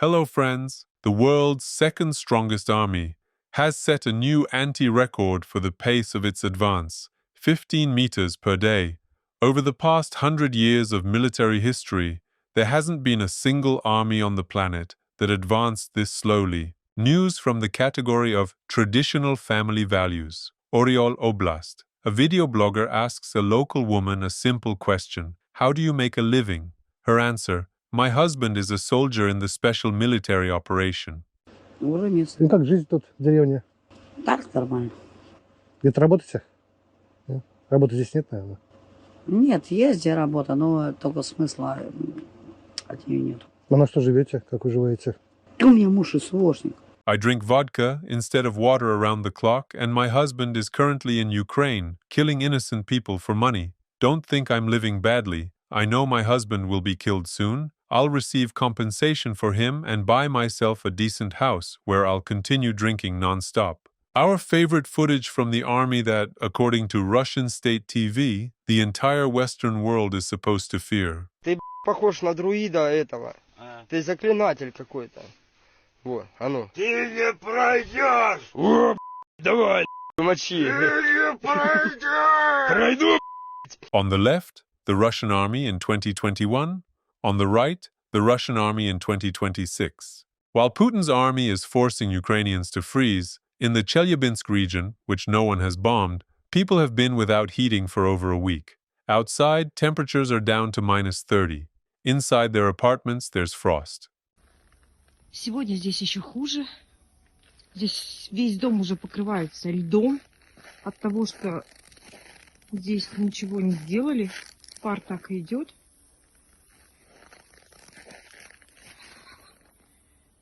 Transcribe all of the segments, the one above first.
Hello, friends. The world's second strongest army has set a new anti-record for the pace of its advance, 15 meters per day. Over the past 100 years of military history, there hasn't been a single army on the planet that advanced this slowly. News from the category of traditional family values. Oriol Oblast. A video blogger asks a local woman a simple question: how do you make a living? Her answer: my husband is a soldier in the special military operation. Ну как жизнь тут в деревне? Так, нормально. Где-то работаете? Нет? Работы здесь нет, наверное? Нет, есть где работа, но только смысла от нее нет. А на что живете? Как вы живете? У меня муж СВОшник. I drink vodka instead of water around the clock, and my husband is currently in Ukraine, killing innocent people for money. Don't think I'm living badly. I know my husband will be killed soon. I'll receive compensation for him and buy myself a decent house where I'll continue drinking non-stop. Our favorite footage from the army that, according to Russian state TV, the entire Western world is supposed to fear. Ты похож на друида этого. Ты заклинатель какой-то. Вот, а ну. Ты не пройдешь! О, давай, мочи. Ты не пройдешь! Пройду. On the left, the Russian army in 2021. On the right, the Russian army in 2026. While Putin's army is forcing Ukrainians to freeze, in the Chelyabinsk region, which no one has bombed, people have been without heating for over a week. Outside, temperatures are down to -30. Inside their apartments, there's frost. Сегодня здесь еще хуже. Здесь весь дом уже покрывается льдом от того, что здесь ничего не сделали. Пар так и идет.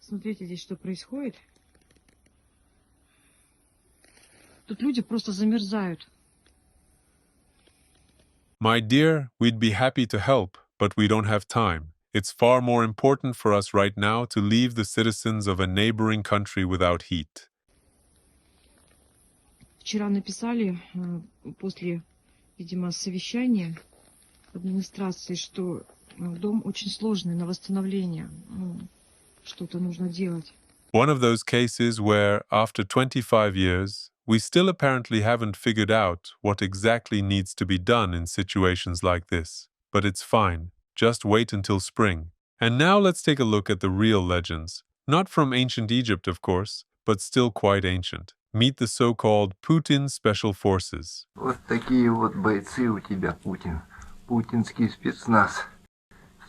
Смотрите здесь, что происходит. Тут люди просто замерзают. My dear, we'd be happy to help, but we don't have time. It's far more important for us right now to leave the citizens of a neighboring country without heat. Вчера написали после, видимо, совещания администрации, что дом очень сложный на восстановление. Что-то нужно делать. One of those cases where, after 25 years, we still apparently haven't figured out what exactly needs to be done in situations like this. But it's fine. Just wait until spring. And now let's take a look at the real legends. Not from ancient Egypt, of course, but still quite ancient. Meet the so-called Putin Special Forces. Вот такие вот бойцы у тебя, Путин. Путинский спецназ.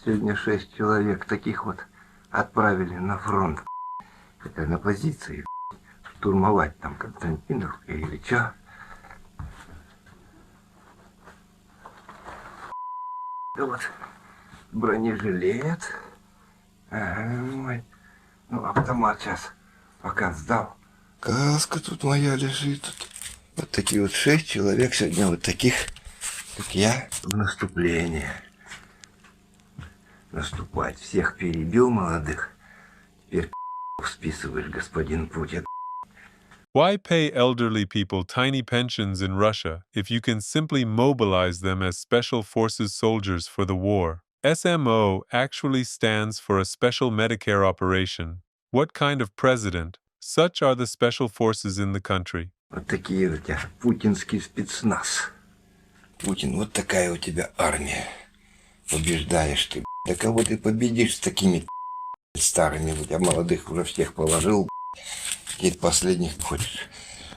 Сегодня 6 человек таких вот отправили на фронт. Это на позиции. Штурмовать там Константиновку или чё. Да вот. Бронежилет. Ага, ну, автомат сейчас пока сдал. Каска тут моя лежит. Тут. Вот такие вот 6 человек сегодня, вот таких, как я, в наступление. Наступать. Всех перебил молодых. Теперь списываешь, господин Путин. Why pay elderly people tiny pensions in Russia if you can simply mobilize them as Special Forces soldiers for the war? SMO actually stands for a Special Medicare Operation. What kind of president? Such are the special forces in the country. Вот такие у тебя путинский спецназ. Путин, вот такая у тебя армия. Побеждаешь ты. Да кого ты победишь с такими старыми? А молодых уже всех положил. Теперь последних хочешь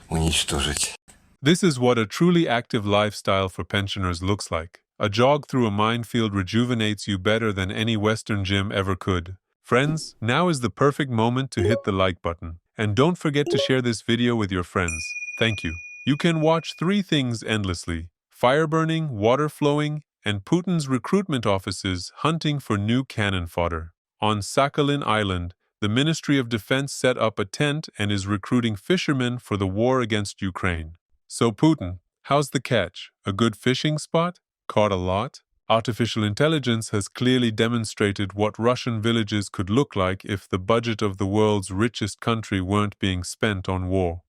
уничтожить. This is what a truly active lifestyle for pensioners looks like. A jog through a minefield rejuvenates you better than any Western gym ever could. Friends, now is the perfect moment to hit the like button. And don't forget to share this video with your friends. Thank you. You can watch 3 things endlessly: fire burning, water flowing, and Putin's recruitment offices hunting for new cannon fodder. On Sakhalin Island, the Ministry of Defense set up a tent and is recruiting fishermen for the war against Ukraine. So Putin, how's the catch? A good fishing spot? Caught a lot? Artificial intelligence has clearly demonstrated what Russian villages could look like if the budget of the world's richest country weren't being spent on war.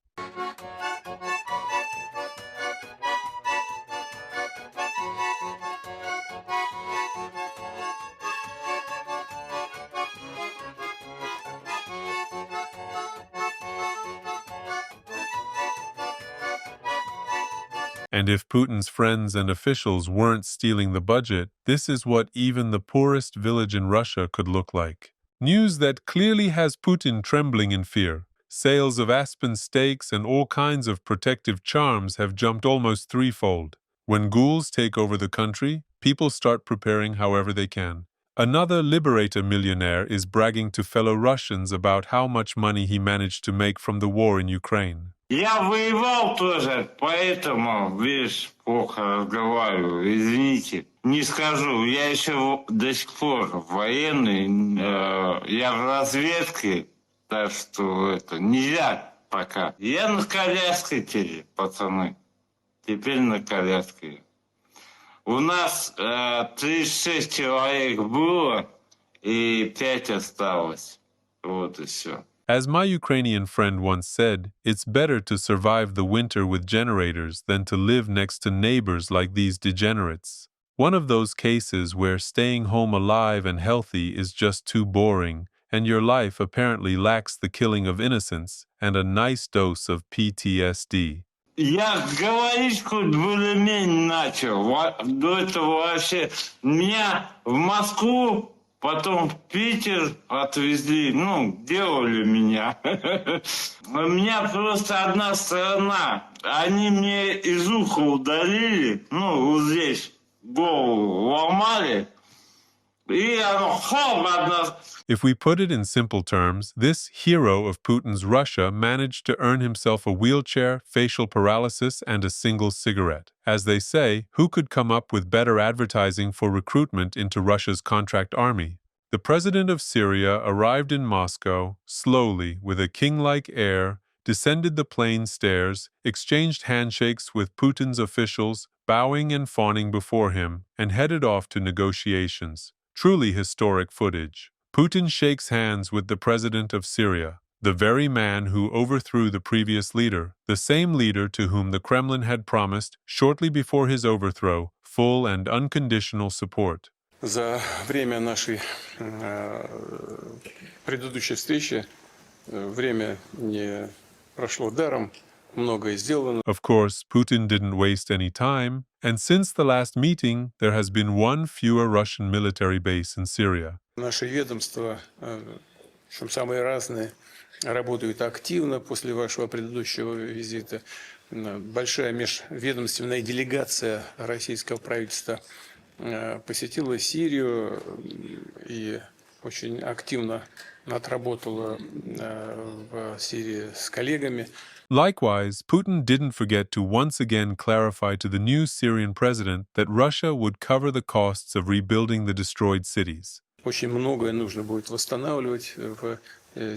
And if Putin's friends and officials weren't stealing the budget, this is what even the poorest village in Russia could look like. News that clearly has Putin trembling in fear. Sales of aspen steaks and all kinds of protective charms have jumped almost threefold. When ghouls take over the country, people start preparing however they can. Another liberator millionaire is bragging to fellow Russians about how much money he managed to make from the war in Ukraine. Я воевал тоже, поэтому, видишь, плохо разговариваю, извините. Не скажу, я еще до сих пор военный, я в разведке, так что это нельзя пока. Я на коляске теперь, пацаны, теперь на коляске. У нас 36 человек было, и 5 осталось. Вот и все. As my Ukrainian friend once said, it's better to survive the winter with generators than to live next to neighbors like these degenerates. One of those cases where staying home alive and healthy is just too boring, and your life apparently lacks the killing of innocence and a nice dose of PTSD. Я говорить хоть более-менее начал. До этого вообще меня в Москву, потом в Питер отвезли, делали меня. У меня просто одна сторона. Они мне из уха удалили, вот здесь голову ломали, и оно хоп, одна... If we put it in simple terms, this hero of Putin's Russia managed to earn himself a wheelchair, facial paralysis, and a single cigarette. As they say, who could come up with better advertising for recruitment into Russia's contract army? The president of Syria arrived in Moscow, slowly, with a king-like air, descended the plane stairs, exchanged handshakes with Putin's officials, bowing and fawning before him, and headed off to negotiations. Truly historic footage. Putin shakes hands with the president of Syria, the very man who overthrew the previous leader, the same leader to whom the Kremlin had promised, shortly before his overthrow, full and unconditional support. За время нашей предыдущей встречи время не прошло даром, многое сделано. Of course, Putin didn't waste any time, and since the last meeting, there has been one fewer Russian military base in Syria. Наши ведомства, причем самые разные, работают активно после вашего предыдущего визита. Большая межведомственная делегация российского правительства посетила Сирию и очень активно отработала в Сирии с коллегами. Likewise, Putin didn't forget to once again clarify to the new Syrian president that Russia would cover the costs of rebuilding the destroyed cities. Очень многое нужно будет восстанавливать в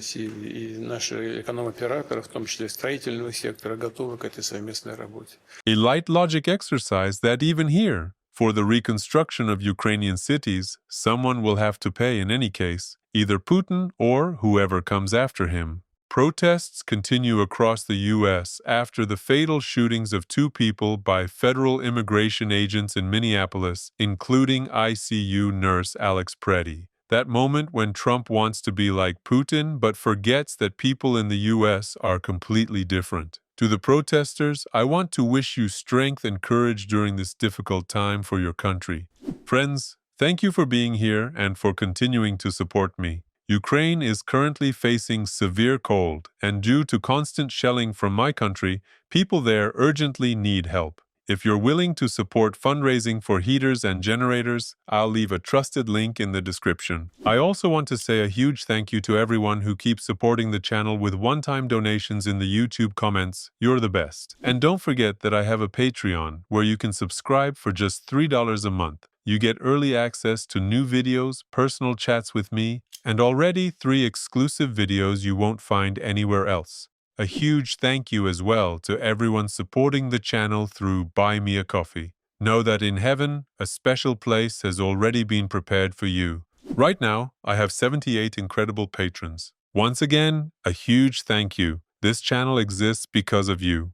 Сирии, и наши эконом-операторы, в том числе строительного сектора, готовы к этой совместной работе. A light logic exercise that even here, for the reconstruction of Ukrainian cities, someone will have to pay in any case, either Putin or whoever comes after him. Protests continue across the U.S. after the fatal shootings of 2 people by federal immigration agents in Minneapolis, including ICU nurse Alex Preddy. That moment when Trump wants to be like Putin but forgets that people in the U.S. are completely different. To the protesters, I want to wish you strength and courage during this difficult time for your country. Friends, thank you for being here and for continuing to support me. Ukraine is currently facing severe cold, and due to constant shelling from my country, people there urgently need help. If you're willing to support fundraising for heaters and generators, I'll leave a trusted link in the description. I also want to say a huge thank you to everyone who keeps supporting the channel with one-time donations in the YouTube comments. You're the best. And don't forget that I have a Patreon, where you can subscribe for just $3 a month. You get early access to new videos, personal chats with me, and already 3 exclusive videos you won't find anywhere else. A huge thank you as well to everyone supporting the channel through Buy Me a Coffee. Know that in heaven, a special place has already been prepared for you. Right now, I have 78 incredible patrons. Once again, a huge thank you. This channel exists because of you.